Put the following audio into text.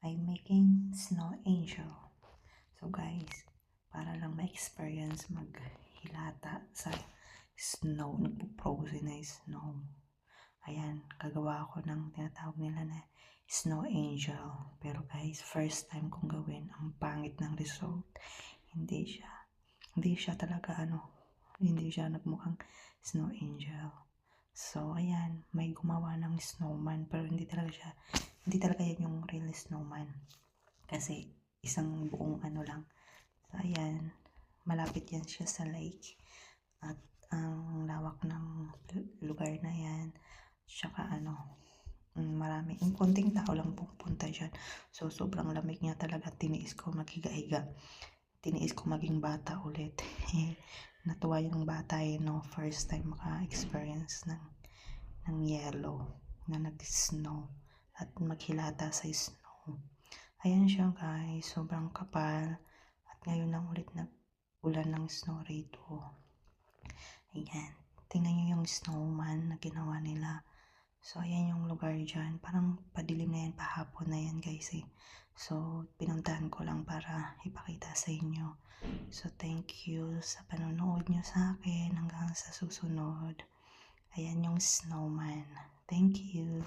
I'm making snow angel. So guys, para lang ma-experience maghilata sa snow, nagpo-frozen na snow. Ayan, gagawa ako ng tinatawag nila na snow angel. Pero guys, first time kong gawin, ang pangit ng result. Hindi siya talaga hindi siya nagmukhang snow angel. So, ayan, may gumawa ng snowman pero hindi talaga yan yung real snowman. Kasi isang buong lang. So, ayan, malapit yan siya sa lake. At ang lawak ng lugar na yan. Tsaka marami, yung konting tao lang pupunta dyan. So, sobrang lamig niya talaga. Tiniis ko maghiga-higa. Tiniis ko maging bata ulit. Natuwa yung bata first time maka-experience ng yellow na nag-snow at maghilata sa snow. Ayan siya guys, sobrang kapal at ngayon lang ulit nag-ulan ng snow rito. Ayan, tingnan nyo yung snowman na ginawa nila. So ayan yung lugar dyan, parang padilim na yan, pahapon na yan guys So pinuntahan ko lang para ipakita sa inyo. So thank you sa panonood nyo sa akin hanggang sa susunod. Ayan yung snowman. Thank you.